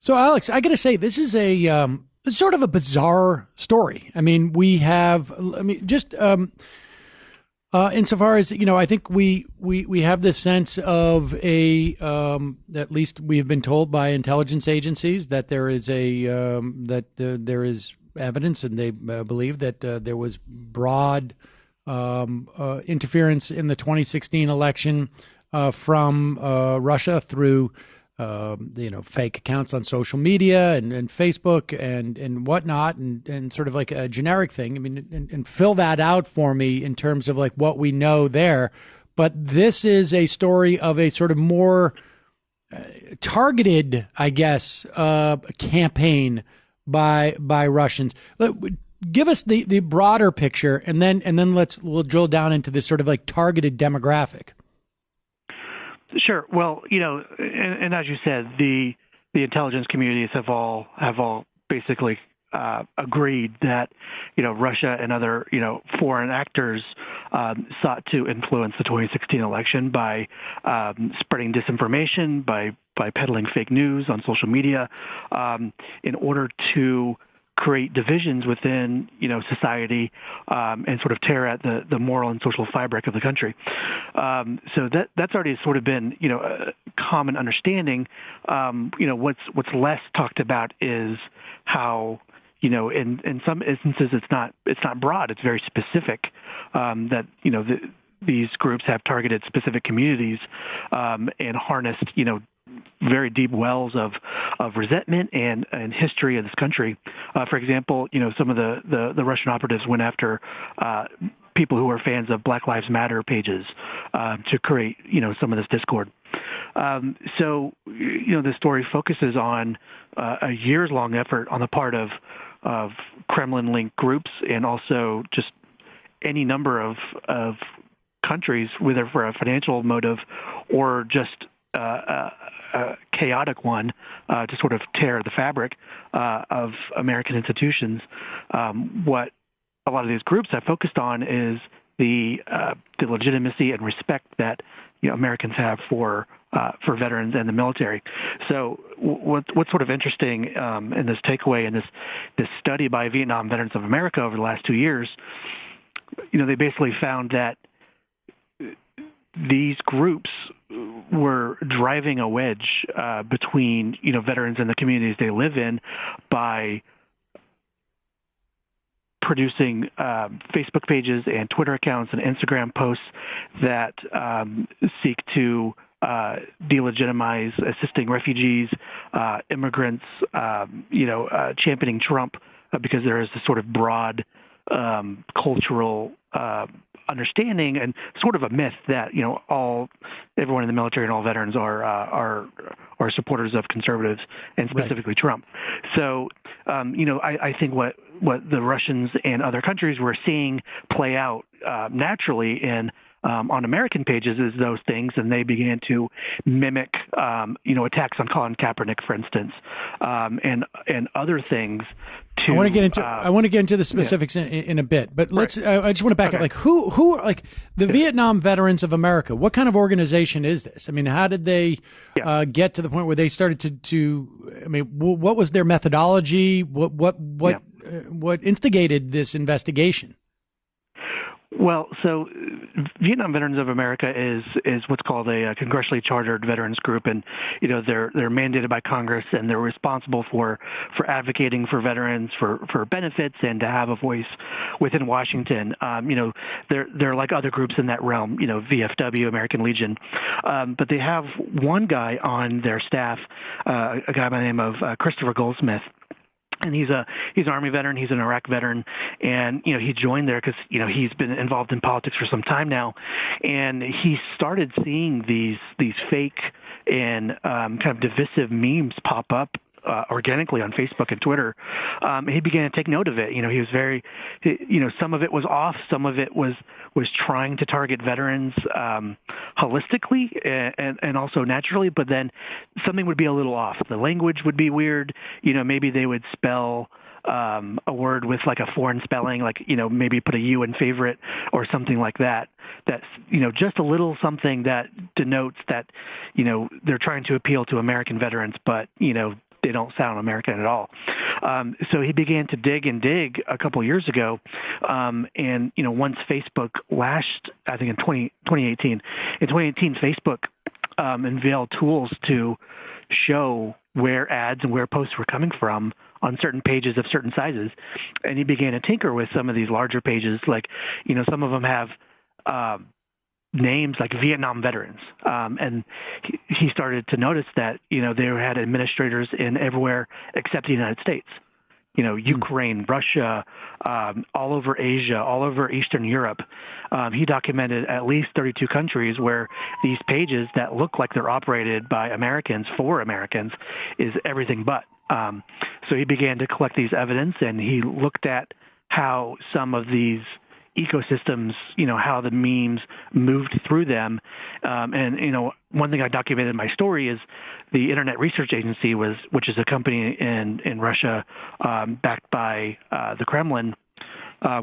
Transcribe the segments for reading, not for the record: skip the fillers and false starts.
So, Alex, I got to say, this is it's sort of a bizarre story. I mean, just insofar as I think we have this sense of at least we have been told by intelligence agencies that there is there is evidence, and they believe that there was broad interference in the 2016 election from Russia through fake accounts on social media and Facebook and whatnot, and sort of like a generic thing. I mean, and fill that out for me in terms of like what we know there. But this is a story of a sort of more targeted, I guess, campaign by Russians. Give us the broader picture, and then we'll drill down into this sort of like targeted demographic. Sure. Well, and as you said, the intelligence communities have all basically agreed that Russia and other foreign actors sought to influence the 2016 election by spreading disinformation, by peddling fake news on social media, in order to create divisions within society, and sort of tear at the moral and social fabric of the country. So that's already sort of been a common understanding. What's less talked about is how in some instances it's not broad, it's very specific, that these groups have targeted specific communities and harnessed very deep wells of resentment and history of this country. For example, some of the Russian operatives went after people who were fans of Black Lives Matter pages to create some of this discord. So the story focuses on a years-long effort on the part of Kremlin-linked groups, and also just any number of countries, whether for a financial motive or just a chaotic one, to sort of tear the fabric of American institutions. What a lot of these groups have focused on is the legitimacy and respect that Americans have for veterans and the military. So what's sort of interesting in this takeaway, in this study by Vietnam Veterans of America over the last 2 years, they basically found that these groups were driving a wedge between veterans and the communities they live in by producing Facebook pages and Twitter accounts and Instagram posts that seek to delegitimize assisting refugees, immigrants, championing Trump, because there is this sort of broad cultural understanding and sort of a myth that everyone in the military and all veterans are supporters of conservatives, and specifically right. Trump. So I think what the Russians and other countries were seeing play out naturally on American pages is those things, and they began to mimic attacks on Colin Kaepernick, for instance, and other things. I want to get into the specifics in a bit, but let's. Right. I just want to back up. Like who are like the Vietnam Veterans of America? What kind of organization is this? I mean, how did they get to the point where they started to? I mean, what was their methodology? What instigated this investigation? Well, so Vietnam Veterans of America is what's called a congressionally chartered veterans group, and they're mandated by Congress, and they're responsible for advocating for veterans for benefits and to have a voice within Washington. They're like other groups in that realm, VFW, American Legion, but they have one guy on their staff, a guy by the name of Christopher Goldsmith. And he's an Army veteran. He's an Iraq veteran, and he joined there because he's been involved in politics for some time now, and he started seeing these fake and kind of divisive memes pop up organically on Facebook and Twitter. He began to take note of it. He was very, some of it was off, some of it was trying to target veterans holistically and also naturally, but then something would be a little off. The language would be weird. Maybe they would spell a word with like a foreign spelling, like, maybe put a U in favorite or something like that. That's, just a little something that denotes that, they're trying to appeal to American veterans, but, they don't sound American at all. So he began to dig a couple of years ago, and once Facebook lashed, I think in 2018, Facebook unveiled tools to show where ads and where posts were coming from on certain pages of certain sizes, and he began to tinker with some of these larger pages, like some of them have names like Vietnam veterans, and he started to notice that they had administrators in everywhere except the United States. Ukraine, Russia, all over Asia, all over Eastern Europe. He documented at least 32 countries where these pages that look like they're operated by Americans for Americans is everything but. So he began to collect these evidence, and he looked at how some of these ecosystems, how the memes moved through them. And one thing I documented in my story is the Internet Research Agency which is a company in Russia, backed by the Kremlin,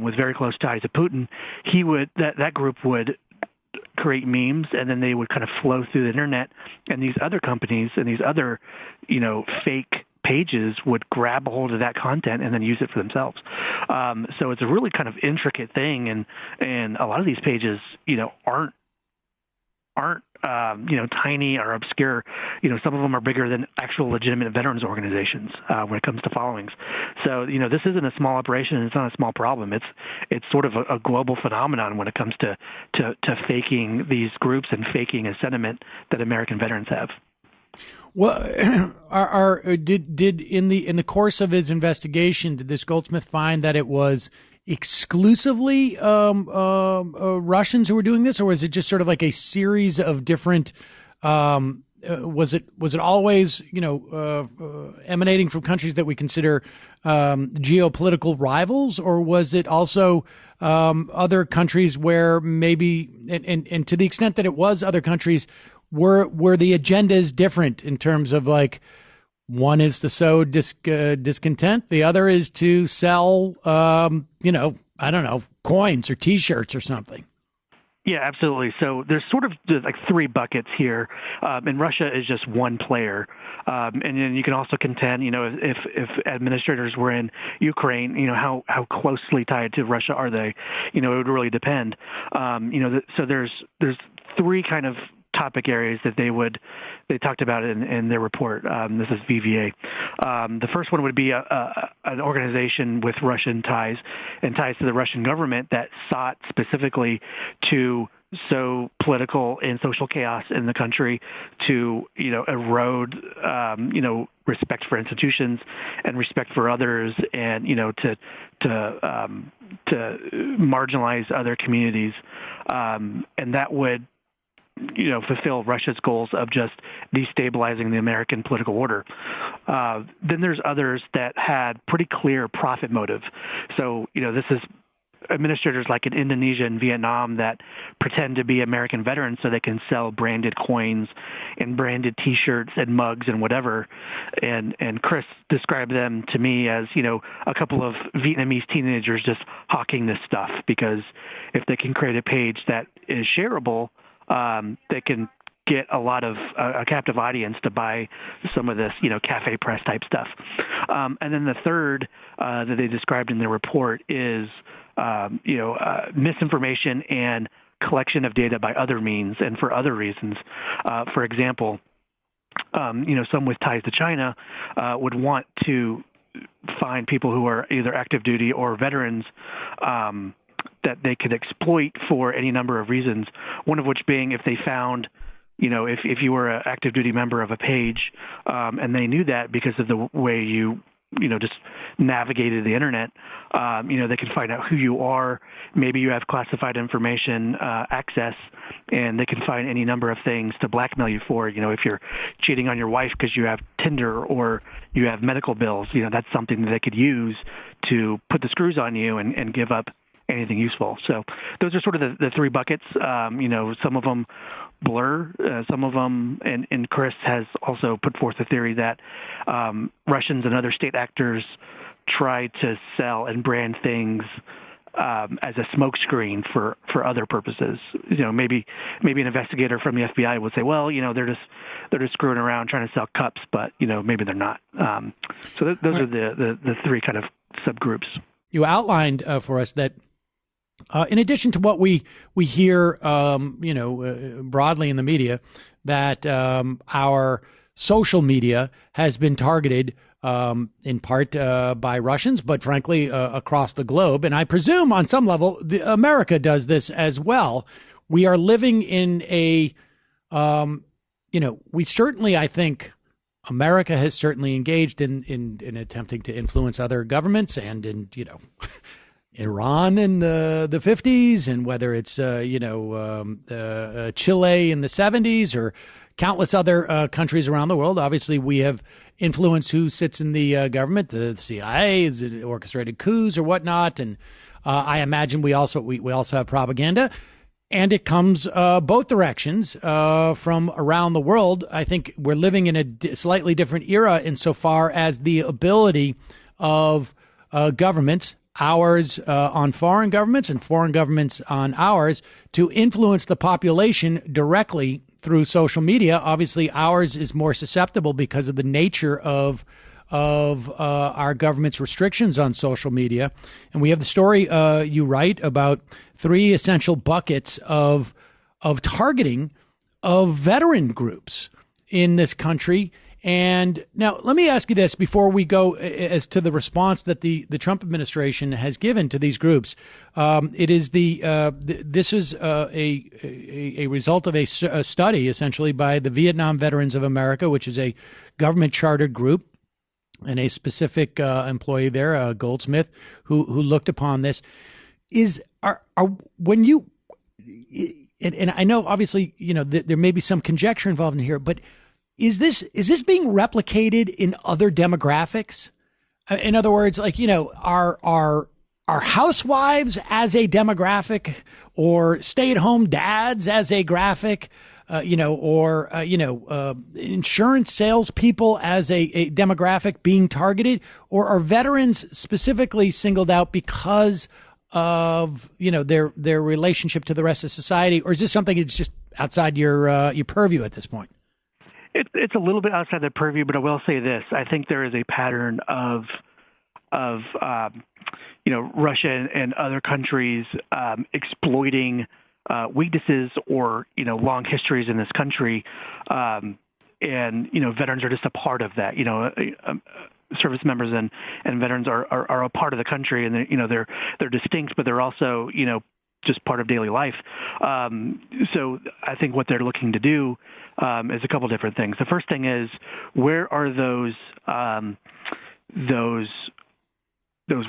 with very close ties to Putin. That group would create memes, and then they would kind of flow through the internet, and these other companies and these other, fake pages would grab a hold of that content and then use it for themselves. So it's a really kind of intricate thing, and a lot of these pages, aren't tiny or obscure. Some of them are bigger than actual legitimate veterans organizations when it comes to followings. So this isn't a small operation, and it's not a small problem. It's sort of a global phenomenon when it comes to faking these groups and faking a sentiment that American veterans have. Well, did in the course of his investigation, did this Goldsmith find that it was exclusively Russians who were doing this, or was it just sort of like a series of different? Was it always emanating from countries that we consider geopolitical rivals, or was it also other countries where maybe and to the extent that it was other countries? Were the agendas different in terms of, like, one is to sow discontent, the other is to sell, I don't know, coins or T-shirts or something? Yeah, absolutely. So there's sort of like three buckets here, and Russia is just one player. And then you can also contend, if administrators were in Ukraine, how closely tied to Russia are they? It would really depend. So there's three kind of topic areas that they talked about in their report. This is VVA. The first one would be an organization with Russian ties and ties to the Russian government that sought specifically to sow political and social chaos in the country, to erode respect for institutions and respect for others, and to marginalize other communities, and that would fulfill Russia's goals of just destabilizing the American political order. Then there's others that had pretty clear profit motive. So, this is administrators like in Indonesia and Vietnam that pretend to be American veterans so they can sell branded coins and branded T-shirts and mugs and whatever. And Chris described them to me as, a couple of Vietnamese teenagers just hawking this stuff, because if they can create a page that is shareable, they can get a lot of a captive audience to buy some of this, cafe press type stuff. And then the third that they described in their report is, misinformation and collection of data by other means and for other reasons. For example, some with ties to China would want to find people who are either active duty or veterans that they could exploit for any number of reasons, one of which being if they found, if you were an active duty member of a page, and they knew that because of the way you just navigated the internet, they can find out who you are. Maybe you have classified information access, and they can find any number of things to blackmail you for. If you're cheating on your wife because you have Tinder or you have medical bills, that's something that they could use to put the screws on you and give up anything useful. So those are sort of the three buckets. Some of them blur, some of them, and Chris has also put forth the theory that Russians and other state actors try to sell and brand things as a smokescreen for other purposes. Maybe an investigator from the FBI would say, well, they're just screwing around trying to sell cups, but maybe they're not. So those are the three kind of subgroups. You outlined for us that in addition to what we hear, broadly in the media, that our social media has been targeted in part by Russians, but frankly across the globe. And I presume on some level, America does this as well. We are living in a, we certainly, I think, America has certainly engaged in attempting to influence other governments, and in Iran in the 50s, and whether it's Chile in the 70s, or countless other countries around the world. Obviously, we have influenced who sits in the government. The CIA has orchestrated coups or whatnot, and I imagine we also have propaganda. And it comes both directions from around the world. I think we're living in a slightly different era insofar as the ability of governments, ours on foreign governments and foreign governments on ours, to influence the population directly through social media. Obviously, ours is more susceptible because of the nature of our government's restrictions on social media. And we have the story you write about three essential buckets of targeting of veteran groups in this country. And now let me ask you this before we go as to the response that the Trump administration has given to these groups. It is this is a result of a study essentially by the Vietnam Veterans of America, which is a government chartered group, and a specific employee there, Goldsmith, who looked upon this. When you, and I know obviously there may be some conjecture involved in here, but is this being replicated in other demographics? In other words, like are housewives as a demographic, or stay-at-home dads as a graphic? Insurance salespeople as a demographic being targeted, or are veterans specifically singled out because of their relationship to the rest of society, or is this something that's just outside your purview at this point? It's a little bit outside the purview, but I will say this: I think there is a pattern of Russia and other countries exploiting weaknesses or long histories in this country, and veterans are just a part of that. Service members and veterans are a part of the country, and they're distinct, but they're also just part of daily life. So I think what they're looking to do is a couple different things. The first thing is, where are those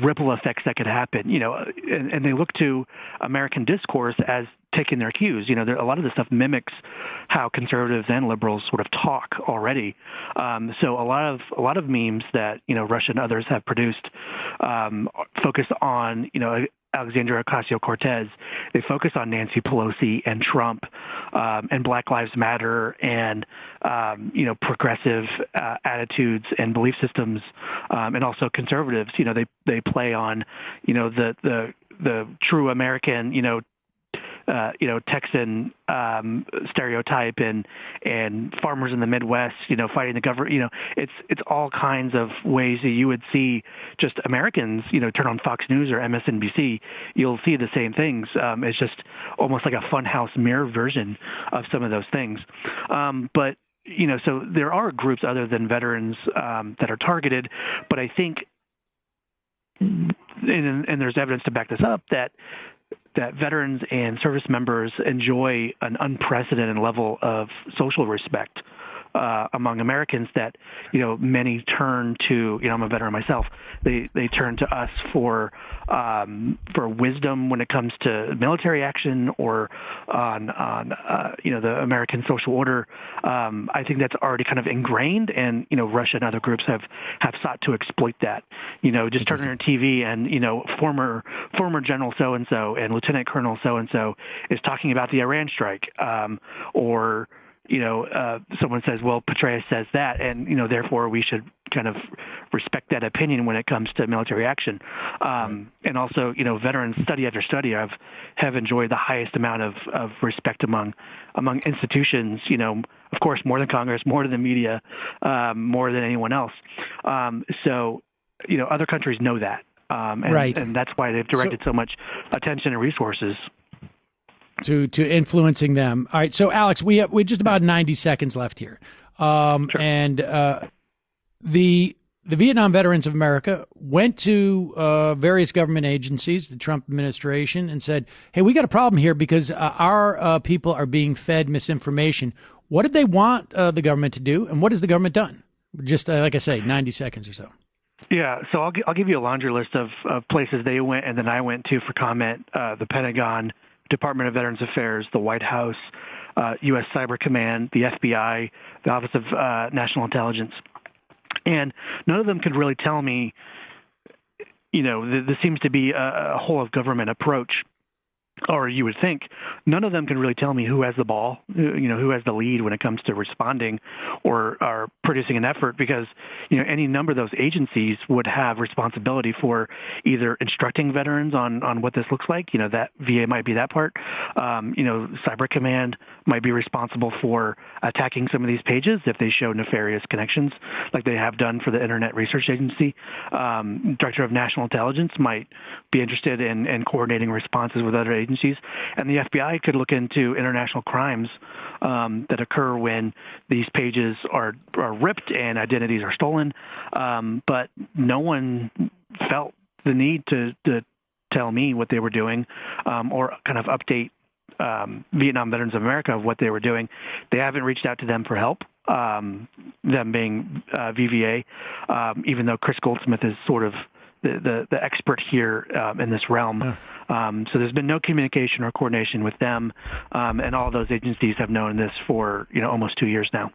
ripple effects that could happen, and they look to American discourse as taking their cues. A lot of this stuff mimics how conservatives and liberals sort of talk already. So a lot of memes that Russia and others have produced focus on Alexandria Ocasio-Cortez. They focus on Nancy Pelosi and Trump and Black Lives Matter and progressive attitudes and belief systems, and also conservatives. They play on the true American Texan stereotype and farmers in the Midwest fighting the government. It's all kinds of ways that you would see just Americans turn on Fox News or MSNBC. You'll see the same things. It's just almost like a funhouse mirror version of some of those things. But so there are groups other than veterans that are targeted, but I think, and there's evidence to back this up, that veterans and service members enjoy an unprecedented level of social respect among Americans, that many turn to. I'm a veteran myself. They turn to us for wisdom when it comes to military action or on the American social order. I think that's already kind of ingrained, and Russia and other groups have sought to exploit that. Just turn on your TV and former General so and so and Lieutenant Colonel so and so is talking about the Iran strike, or someone says, well, Petraeus says that, and therefore we should kind of respect that opinion when it comes to military action. And also, veterans study after study have enjoyed the highest amount of respect among institutions, of course, more than Congress, more than the media, more than anyone else. So, other countries know that. And that's why they've directed so much attention and resources to influencing them. All right. So, Alex, we have just about 90 seconds left here. Sure. And the Vietnam Veterans of America went to various government agencies, the Trump administration, and said, hey, we got a problem here because our people are being fed misinformation. What did they want the government to do, and what has the government done? Just like I say, 90 seconds or so. Yeah, so I'll give you a laundry list of places they went and then I went to for comment: the Pentagon, Department of Veterans Affairs, the White House, U.S. Cyber Command, the FBI, the Office of National Intelligence. And none of them could really tell me, this seems to be a whole of government approach. Or you would think none of them can really tell me who has the ball, who has the lead when it comes to responding or producing an effort, because, any number of those agencies would have responsibility for either instructing veterans on what this looks like. That VA might be that part. Cyber Command might be responsible for attacking some of these pages if they show nefarious connections, like they have done for the Internet Research Agency. Director of National Intelligence might be interested in coordinating responses with other agencies. And the FBI could look into international crimes that occur when these pages are ripped and identities are stolen. But no one felt the need to tell me what they were doing or kind of update Vietnam Veterans of America of what they were doing. They haven't reached out to them for help, them being VVA, even though Chris Goldsmith is sort of the expert here in this realm. Yeah. So there's been no communication or coordination with them, and all those agencies have known this for almost 2 years now.